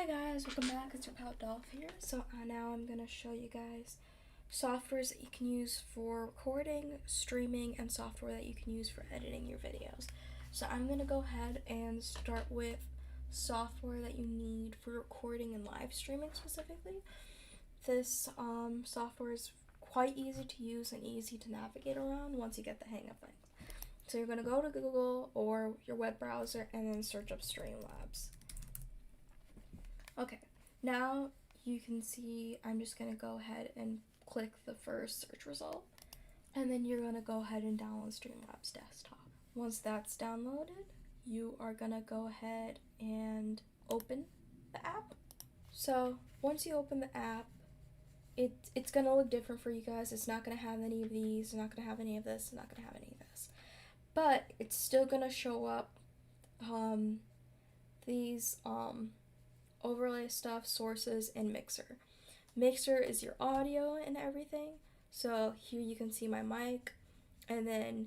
guys, welcome back. It's your pal Dolph here. So now I'm going to show you guys softwares that you can use for recording, streaming, and software that you can use for editing your videos. So I'm going to go ahead and start with software that you need for recording and live streaming specifically. This software is quite easy to use and easy to navigate around once you get the hang of things. So you're going to go to Google or your web browser and then search up Streamlabs. Okay, now you can see I'm just going to go ahead and click the first search result, and then you're going to go ahead and download Streamlabs Desktop. Once that's downloaded, you are going to go ahead and open the app. So once you open the app, it's going to look different for you guys. It's not going to have any of these, it's not going to have any of this, it's not going to have any of this. But it's still going to show up these overlay stuff, sources, and mixer. Mixer is your audio and everything. So here you can see my mic, and then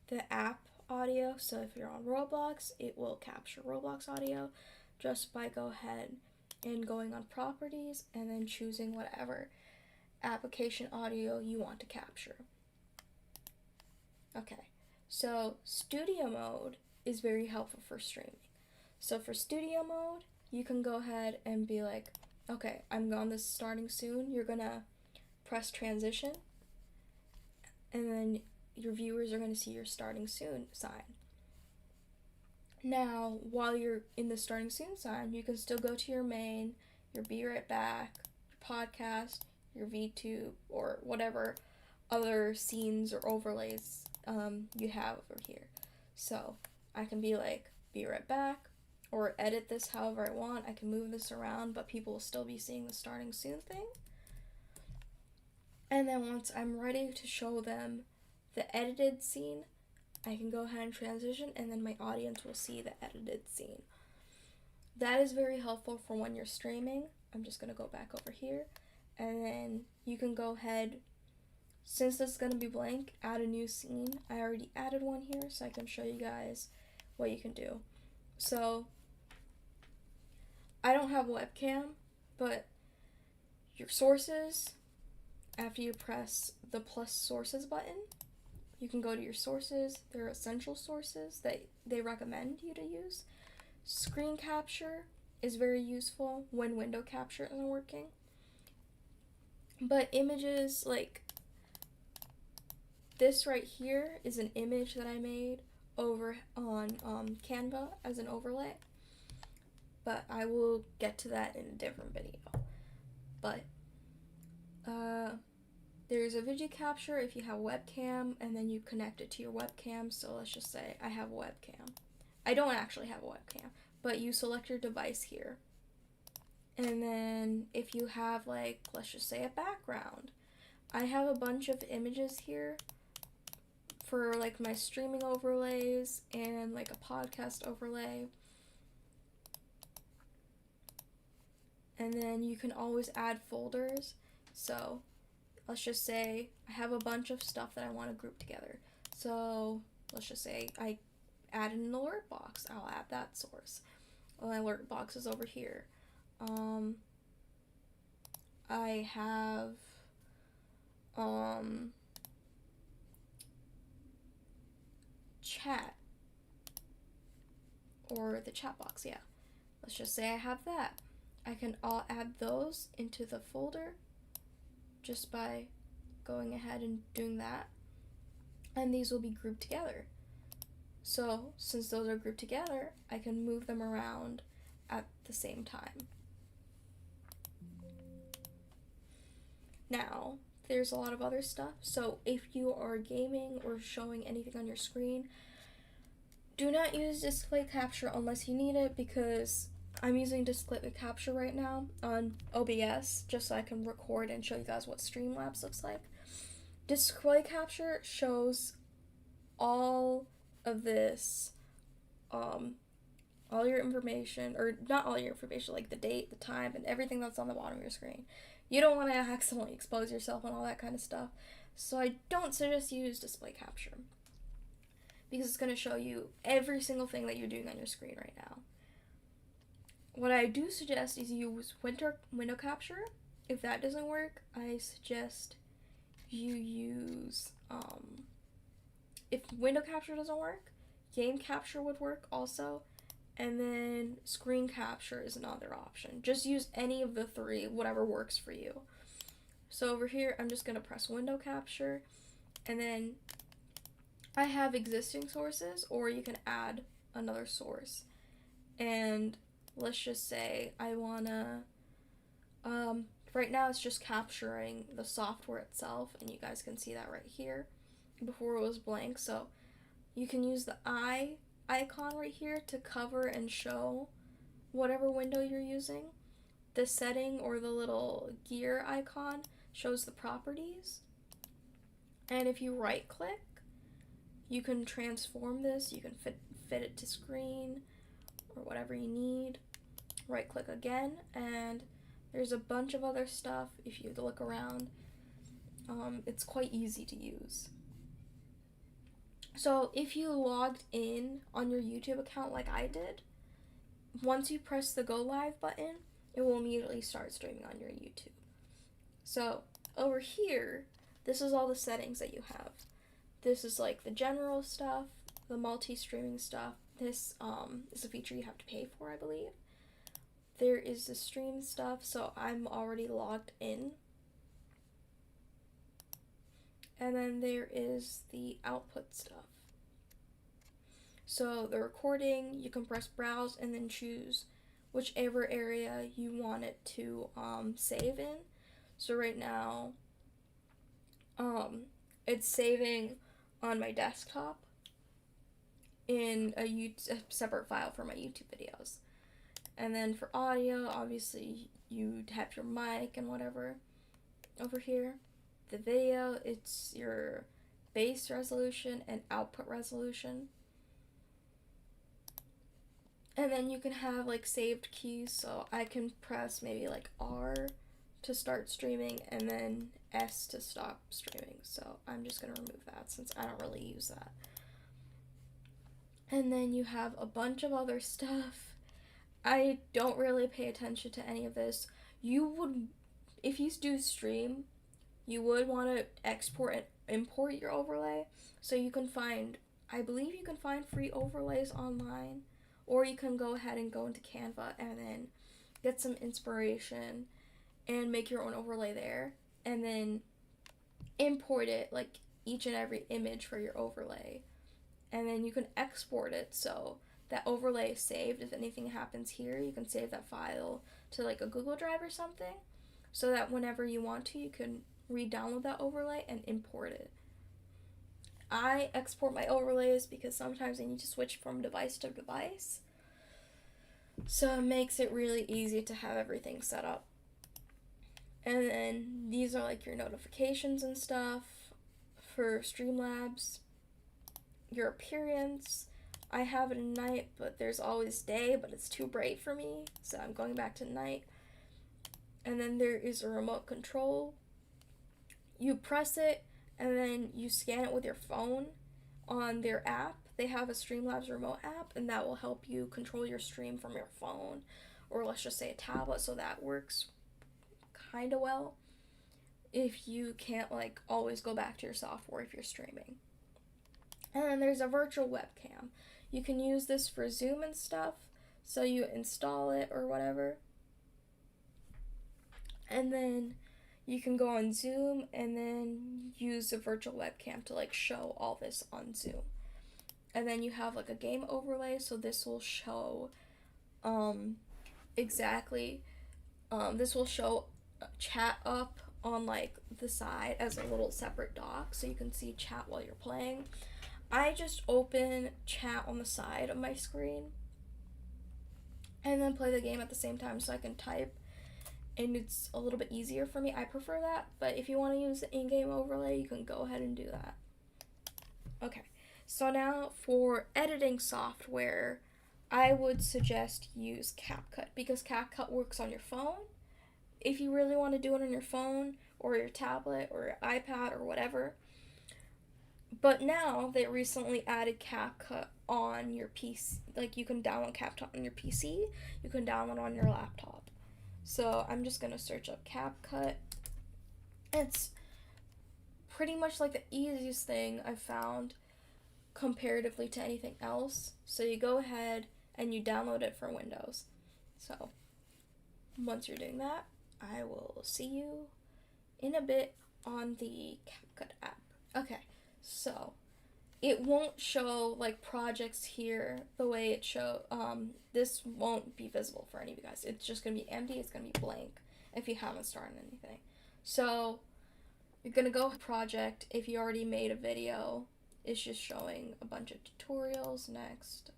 the app audio. So if you're on Roblox, it will capture Roblox audio just by go ahead and going on properties and then choosing whatever application audio you want to capture. Okay, so studio mode is very helpful for streaming. So for studio mode, you can go ahead and be like, okay, I'm on this starting soon. You're gonna press transition, and then your viewers are gonna see your starting soon sign. Now, while you're in the starting soon sign, you can still go to your main, your be right back, your podcast, your VTube, or whatever other scenes or overlays you have over here. So I can be like, be right back, or edit this however I want. I can move this around, but people will still be seeing the starting soon thing. And then once I'm ready to show them the edited scene, I can go ahead and transition, and then my audience will see the edited scene. That is very helpful for when you're streaming. I'm just going to go back over here, and then you can go ahead, since this is going to be blank, add a new scene. I already added one here, so I can show you guys what you can do. So I don't have a webcam, but your sources, after you press the plus sources button, you can go to your sources. There are essential sources that they recommend you to use. Screen capture is very useful when window capture isn't working. But images, like this right here is an image that I made over on Canva as an overlay, but I will get to that in a different video. But there's a video capture if you have a webcam, and then you connect it to your webcam. So let's just say I have a webcam. I don't actually have a webcam, but you select your device here, and then if you have, like, let's just say a background, I have a bunch of images here for like my streaming overlays and like a podcast overlay. And then you can always add folders. So let's just say I have a bunch of stuff that I want to group together. So let's just say I added an alert box. I'll add that source. Well, my alert box is over here. I have chat, or the chat box, yeah. Let's just say I have that. I can all add those into the folder just by going ahead and doing that, and these will be grouped together. So since those are grouped together, I can move them around at the same time. Now, there's a lot of other stuff. So if you are gaming or showing anything on your screen, do not use display capture unless you need it, because I'm using display capture right now on OBS just so I can record and show you guys what Streamlabs looks like. Display capture shows all of this, all your information, or not all your information, like the date, the time, and everything that's on the bottom of your screen. You don't want to accidentally expose yourself and all that kind of stuff. So I don't suggest you use display capture, because it's going to show you every single thing that you're doing on your screen right now. what I do suggest is use window capture. If that doesn't work, I suggest you use, if window capture doesn't work, game capture would work also, and then screen capture is another option. Just use any of the three, whatever works for you. So over here, I'm just going to press window capture, and then I have existing sources, or you can add another source. And let's just say I want to, right now it's just capturing the software itself, and you guys can see that right here. Before it was blank, so you can use the eye icon right here to cover and show whatever window you're using. The setting or the little gear icon shows the properties. And if you right click, you can transform this. You can fit it to screen or whatever you need. Right click again, and there's a bunch of other stuff if you look around. It's quite easy to use. So if you logged in on your YouTube account like I did, once you press the go live button, it will immediately start streaming on your YouTube. So over here, this is all the settings that you have. This is like the general stuff, the multi-streaming stuff. This is a feature you have to pay for, I believe. There is the stream stuff, so I'm already logged in. And then there is the output stuff. So the recording, you can press browse and then choose whichever area you want it to save in. So right now, it's saving on my desktop in a separate file for my YouTube videos. And then for audio, obviously you'd have your mic and whatever over here. The video, it's your base resolution and output resolution. And then you can have like saved keys, so I can press maybe like R to start streaming and then S to stop streaming. So I'm just going to remove that since I don't really use that. And then you have a bunch of other stuff. I don't really pay attention to any of this. You would, if you do stream, you would want to export and import your overlay. So you can find, I believe you can find free overlays online, or you can go ahead and go into Canva and then get some inspiration and make your own overlay there, and then import it, like each and every image for your overlay. And then you can export it so that overlay is saved. If anything happens here, you can save that file to like a Google Drive or something, so that whenever you want to, you can re-download that overlay and import it. I export my overlays because sometimes I need to switch from device to device, so it makes it really easy to have everything set up. And then these are like your notifications and stuff for Streamlabs. Your appearance, I have it in night, but there's always day, but it's too bright for me, so I'm going back to night. And then there is a remote control. You press it, and then you scan it with your phone on their app. They have a Streamlabs remote app, and that will help you control your stream from your phone, or let's just say a tablet, so that works kind of well if you can't like always go back to your software if you're streaming. And then there's a virtual webcam. You can use this for Zoom and stuff, so you install it or whatever. And then you can go on Zoom and then use a virtual webcam to like show all this on Zoom. And then you have like a game overlay, so this will show this will show chat up on like the side as a little separate dock, so you can see chat while you're playing. I just open chat on the side of my screen and then play the game at the same time, so I can type, and it's a little bit easier for me. I prefer that, but if you want to use the in-game overlay, you can go ahead and do that. Okay, so now for editing software, I would suggest use CapCut, because CapCut works on your phone. If you really want to do it on your phone or your tablet or your iPad or whatever. But now they recently added CapCut on your PC. Like, you can download CapCut on your PC, you can download on your laptop. So I'm just gonna search up CapCut. It's pretty much like the easiest thing I've found comparatively to anything else. So you go ahead and you download it for Windows. So once you're doing that, I will see you in a bit on the CapCut app. Okay, so it won't show like projects here the way it this won't be visible for any of you guys. It's just gonna be empty, it's gonna be blank if you haven't started anything. So you're gonna go project. If you already made a video, it's just showing a bunch of tutorials. Next.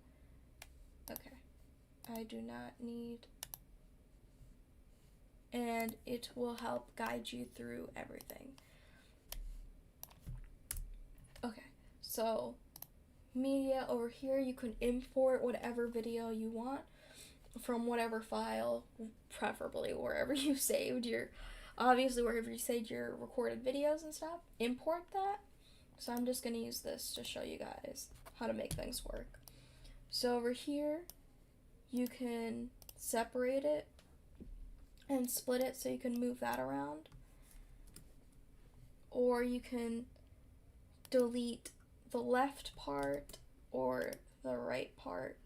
Okay, I do not need, and it will help guide you through everything. Okay, so media over here, you can import whatever video you want from whatever file, preferably wherever you saved your, obviously wherever you saved your recorded videos and stuff, import that. So I'm just gonna use this to show you guys how to make things work. So over here, you can separate it and split it so you can move that around, or you can delete the left part or the right part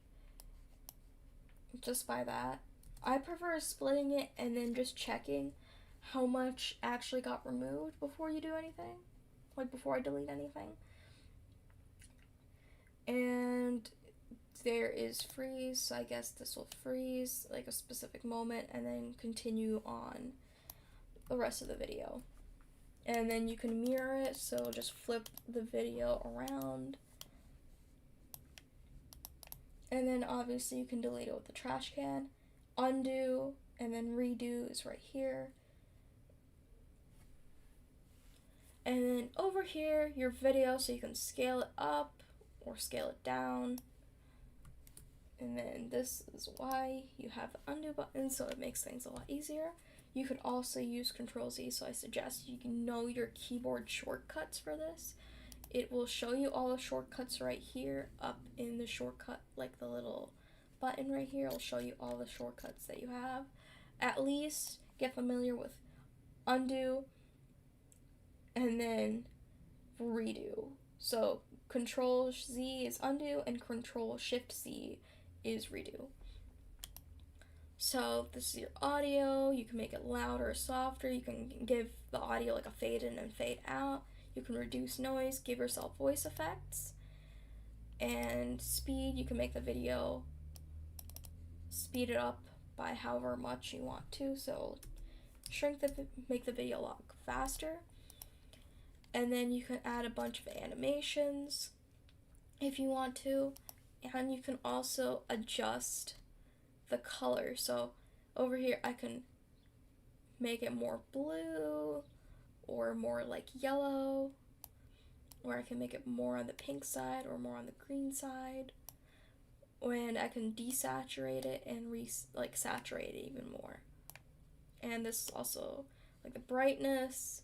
just by that. I prefer splitting it and then just checking how much actually got removed before you do anything, like before I delete anything. And there is freeze, so I guess this will freeze like a specific moment and then continue on the rest of the video. And then you can mirror it, so just flip the video around. And then obviously you can delete it with the trash can. Undo and then redo is right here. And then over here, your video, so you can scale it up or scale it down. And then this is why you have the undo button, so it makes things a lot easier. You could also use Control-Z, so I suggest you can know your keyboard shortcuts for this. It will show you all the shortcuts right here up in the shortcut, like the little button right here. It'll show you all the shortcuts that you have. At least get familiar with undo and then redo. So Control-Z is undo and Control-Shift-Z is redo. So this is your audio. You can make it louder or softer. You can give the audio like a fade in and fade out. You can reduce noise, give yourself voice effects. And speed, you can make the video speed it up by however much you want to. So make the video a lot faster. And then you can add a bunch of animations if you want to. And you can also adjust the color. So over here I can make it more blue or more like yellow, or I can make it more on the pink side or more on the green side, and I can desaturate it and saturate it even more. And this is also like the brightness,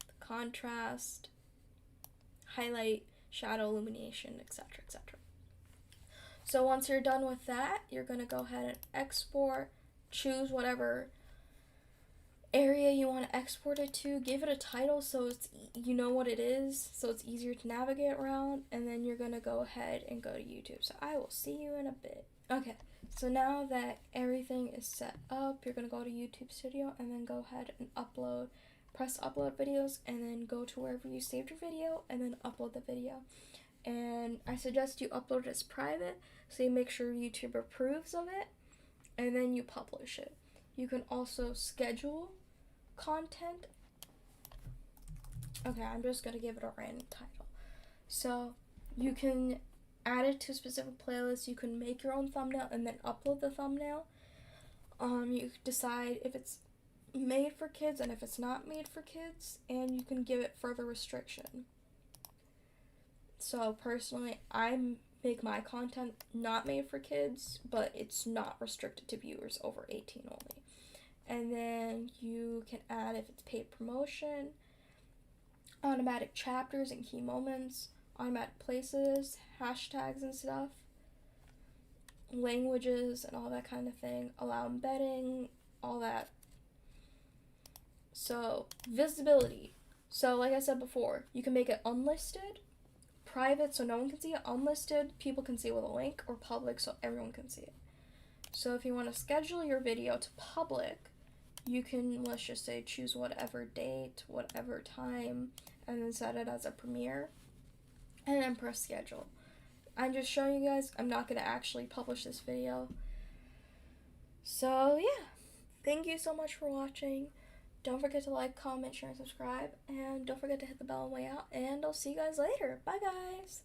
the contrast, highlight, shadow, illumination, etc., etc. So once you're done with that, you're going to go ahead and export, choose whatever area you want to export it to, give it a title so it's you know what it is, so it's easier to navigate around, and then you're going to go ahead and go to YouTube. So I will see you in a bit. Okay, so now that everything is set up, you're going to go to YouTube Studio and then go ahead and press upload videos, and then go to wherever you saved your video and then upload the video. And I suggest you upload it as private, so you make sure YouTube approves of it, and then you publish it. You can also schedule content. Okay, I'm just going to give it a random title. So you can add it to specific playlists. You can make your own thumbnail and then upload the thumbnail. You decide if it's made for kids and if it's not made for kids, and you can give it further restriction. So personally, I make my content not made for kids, but it's not restricted to viewers over 18 only. And then you can add if it's paid promotion, automatic chapters and key moments, I'm at places, hashtags and stuff, languages and all that kind of thing, allow embedding, all that. So, visibility. So, like I said before, you can make it unlisted, private so no one can see it, unlisted, people can see it with a link, or public so everyone can see it. So if you want to schedule your video to public, you can, let's just say, choose whatever date, whatever time, and then set it as a premiere, and then press schedule. I'm just showing you guys, I'm not going to actually publish this video. So yeah, thank you so much for watching. Don't forget to like, comment, share, and subscribe, and don't forget to hit the bell on the way out, and I'll see you guys later. Bye guys!